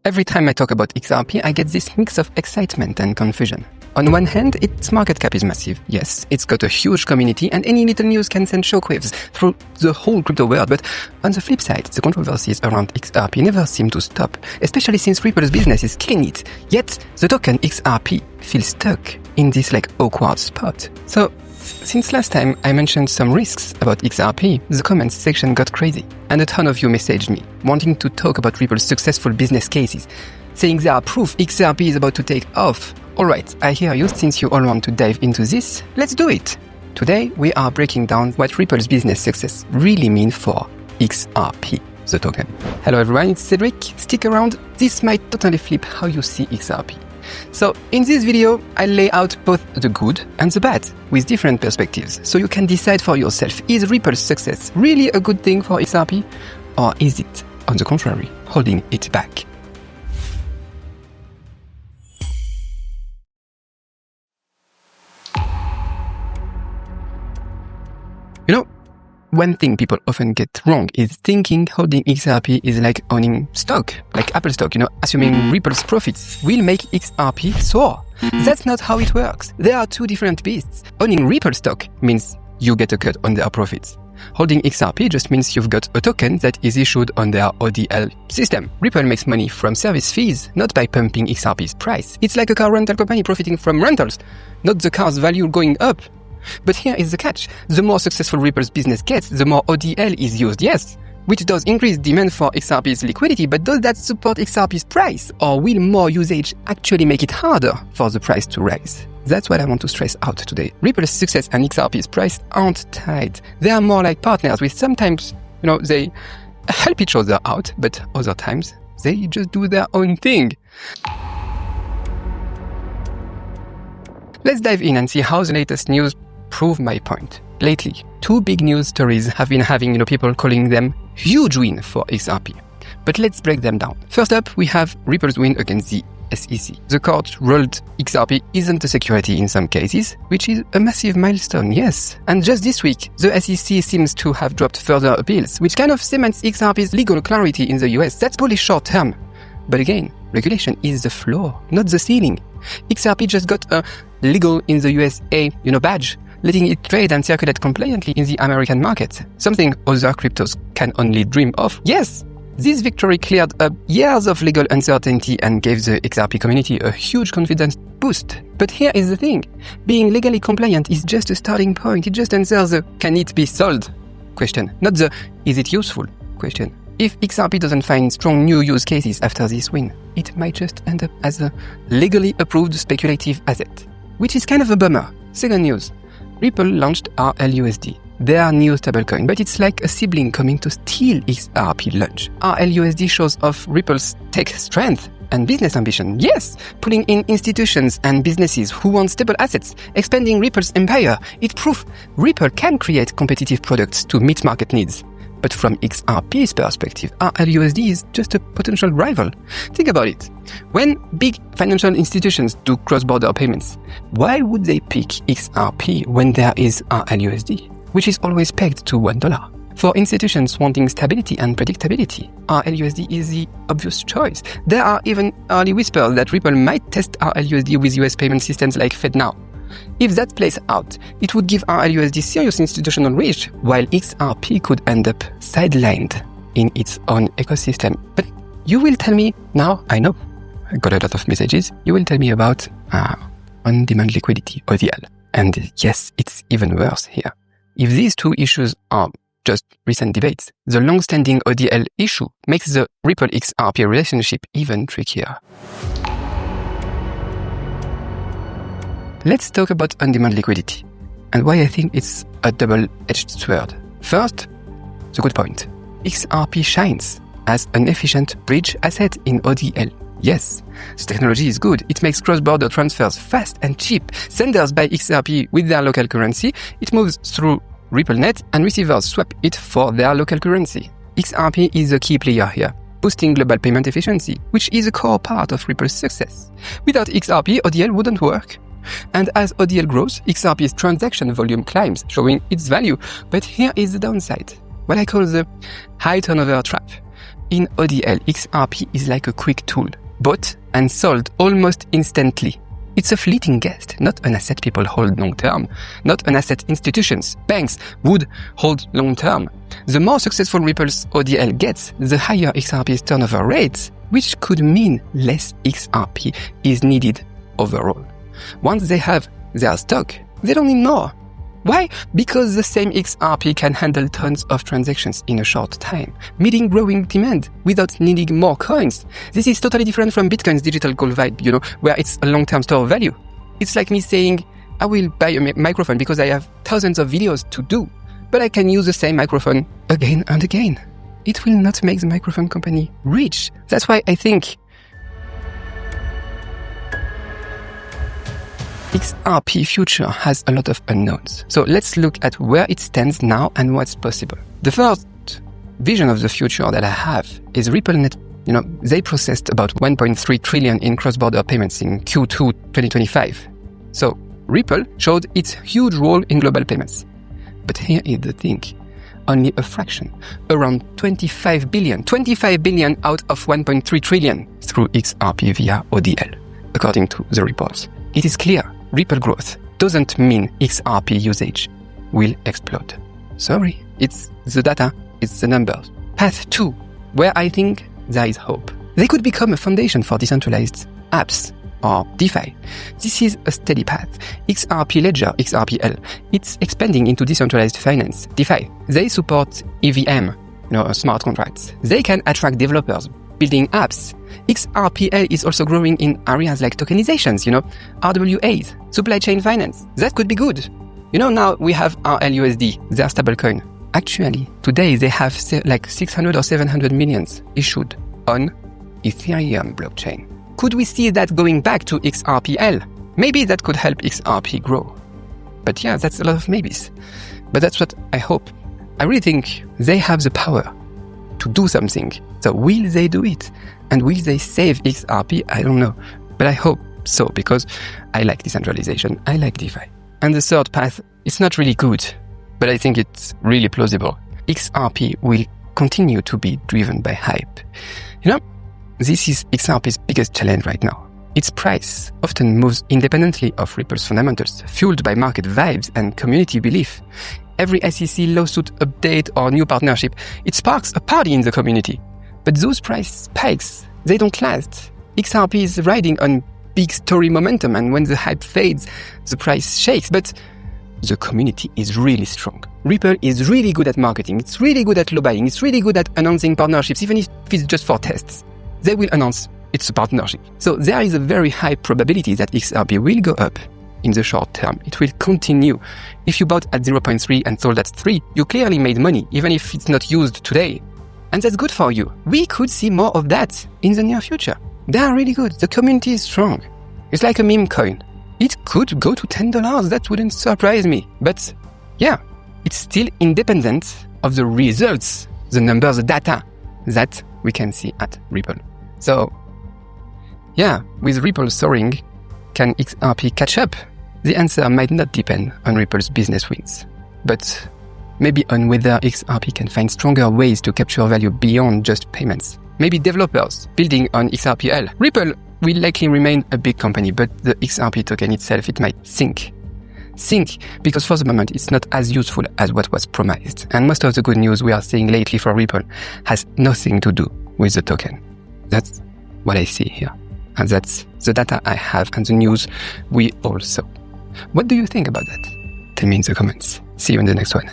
Every time I talk about XRP, I get this mix of excitement and confusion. On one hand, its market cap is massive. Yes, it's got a huge community and any little news can send shockwaves through the whole crypto world. But on the flip side, the controversies around XRP never seem to stop, especially since Ripple's business is killing it. Yet, the token XRP feels stuck in this awkward spot. So, since last time I mentioned some risks about XRP, the comments section got crazy. And a ton of you messaged me, wanting to talk about Ripple's successful business cases, saying they are proof XRP is about to take off. Alright, I hear you. Since you all want to dive into this, let's do it! Today, we are breaking down what Ripple's business success really means for XRP, the token. Hello everyone, it's Cédric. Stick around, this might totally flip how you see XRP. So, in this video, I'll lay out both the good and the bad, with different perspectives, so you can decide for yourself, is Ripple's success really a good thing for XRP, or is it, on the contrary, holding it back? You know, one thing people often get wrong is thinking holding XRP is like owning stock, like Apple stock, assuming Ripple's profits will make XRP soar. That's not how it works. There are two different beasts. Owning Ripple stock means you get a cut on their profits. Holding XRP just means you've got a token that is issued on their ODL system. Ripple makes money from service fees, not by pumping XRP's price. It's like a car rental company profiting from rentals, not the car's value going up. But here is the catch. The more successful Ripple's business gets, the more ODL is used, yes, which does increase demand for XRP's liquidity, but does that support XRP's price? Or will more usage actually make it harder for the price to rise? That's what I want to stress out today. Ripple's success and XRP's price aren't tied. They are more like partners with sometimes, they help each other out, but other times they just do their own thing. Let's dive in and see how the latest news prove my point. Lately, two big news stories have been having people calling them huge win for XRP. But let's break them down. First up, we have Ripple's win against the SEC. The court ruled XRP isn't a security in some cases, which is a massive milestone, yes. And just this week, the SEC seems to have dropped further appeals, which kind of cements XRP's legal clarity in the US. That's bullish short term. But again, regulation is the floor, not the ceiling. XRP just got a legal in the USA, badge, letting it trade and circulate compliantly in the American market, something other cryptos can only dream of. Yes, this victory cleared up years of legal uncertainty and gave the XRP community a huge confidence boost. But here is the thing, being legally compliant is just a starting point. It just answers the can it be sold question, not the is it useful question. If XRP doesn't find strong new use cases after this win, it might just end up as a legally approved speculative asset, which is kind of a bummer. Second news. Ripple launched RLUSD, their new stablecoin, but it's like a sibling coming to steal XRP lunch. RLUSD shows off Ripple's tech strength and business ambition. Yes, pulling in institutions and businesses who want stable assets, expanding Ripple's empire. It's proof Ripple can create competitive products to meet market needs. But from XRP's perspective, RLUSD is just a potential rival. Think about it. When big financial institutions do cross-border payments, why would they pick XRP when there is RLUSD, which is always pegged to $1? For institutions wanting stability and predictability, RLUSD is the obvious choice. There are even early whispers that Ripple might test RLUSD with US payment systems like FedNow. If that plays out, it would give RLUSD serious institutional reach, while XRP could end up sidelined in its own ecosystem. But you will tell me, now I know, I got a lot of messages, you will tell me about on-demand liquidity, ODL. And yes, it's even worse here. If these two issues are just recent debates, the long-standing ODL issue makes the Ripple XRP relationship even trickier. Let's talk about on-demand liquidity and why I think it's a double-edged sword. First, the good point. XRP shines as an efficient bridge asset in ODL. Yes, the technology is good. It makes cross-border transfers fast and cheap. Senders buy XRP with their local currency. It moves through RippleNet and receivers swap it for their local currency. XRP is a key player here, boosting global payment efficiency, which is a core part of Ripple's success. Without XRP, ODL wouldn't work. And as ODL grows, XRP's transaction volume climbs, showing its value. But here is the downside, what I call the high turnover trap. in ODL, XRP is like a quick tool, bought and sold almost instantly. It's a fleeting guest, not an asset people hold long-term, not an asset institutions, banks would hold long-term. The more successful Ripple's ODL gets, the higher XRP's turnover rates, which could mean less XRP is needed overall. Once they have their stock, they don't need more. Why? Because the same XRP can handle tons of transactions in a short time, meeting growing demand without needing more coins. This is totally different from Bitcoin's digital gold vibe, where it's a long-term store of value. It's like me saying, I will buy a microphone because I have thousands of videos to do, but I can use the same microphone again and again. It will not make the microphone company rich. That's why I think XRP future has a lot of unknowns. So let's look at where it stands now and what's possible. The first vision of the future that I have is RippleNet. They processed about 1.3 trillion in cross-border payments in Q2 2025. So Ripple showed its huge role in global payments. But here is the thing. Only a fraction, around 25 billion out of 1.3 trillion through XRP via ODL, according to the reports. It is clear Ripple growth doesn't mean XRP usage will explode. Sorry, it's the data, it's the numbers. Path 2, where I think there is hope. They could become a foundation for decentralized apps or DeFi. This is a steady path. XRP Ledger, XRPL, it's expanding into decentralized finance, DeFi. They support EVM, smart contracts. They can attract developers building apps. XRPL is also growing in areas like tokenizations, RWAs, supply chain finance. That could be good. Now we have RLUSD, their stablecoin. Actually, today they have like 600 or 700 millions issued on Ethereum blockchain. Could we see that going back to XRPL? Maybe that could help XRP grow. But yeah, that's a lot of maybes. But that's what I hope. I really think they have the power to do something. So will they do it? And will they save XRP? I don't know. But I hope so, because I like decentralization. I like DeFi. And the third path, it's not really good, but I think it's really plausible. XRP will continue to be driven by hype. This is XRP's biggest challenge right now. Its price often moves independently of Ripple's fundamentals, fueled by market vibes and community belief. Every SEC lawsuit update or new partnership, it sparks a party in the community. But those price spikes, they don't last. XRP is riding on big story momentum, and when the hype fades, the price shakes. But the community is really strong. Ripple is really good at marketing. It's really good at lobbying. It's really good at announcing partnerships, even if it's just for tests. They will announce it's a partnership. So there is a very high probability that XRP will go up in the short term. It will continue. If you bought at 0.3 and sold at 3, you clearly made money, even if it's not used today. And that's good for you. We could see more of that in the near future. They are really good. The community is strong. It's like a meme coin. It could go to $10. That wouldn't surprise me. But yeah, it's still independent of the results, the numbers, the data that we can see at Ripple. So yeah, with Ripple soaring, can XRP catch up? The answer might not depend on Ripple's business wins, but maybe on whether XRP can find stronger ways to capture value beyond just payments. Maybe developers building on XRPL. Ripple will likely remain a big company, but the XRP token itself, it might sink. Because for the moment, it's not as useful as what was promised. And most of the good news we are seeing lately for Ripple has nothing to do with the token. That's what I see here. And that's the data I have and the news we all saw. What do you think about that? Tell me in the comments. See you in the next one.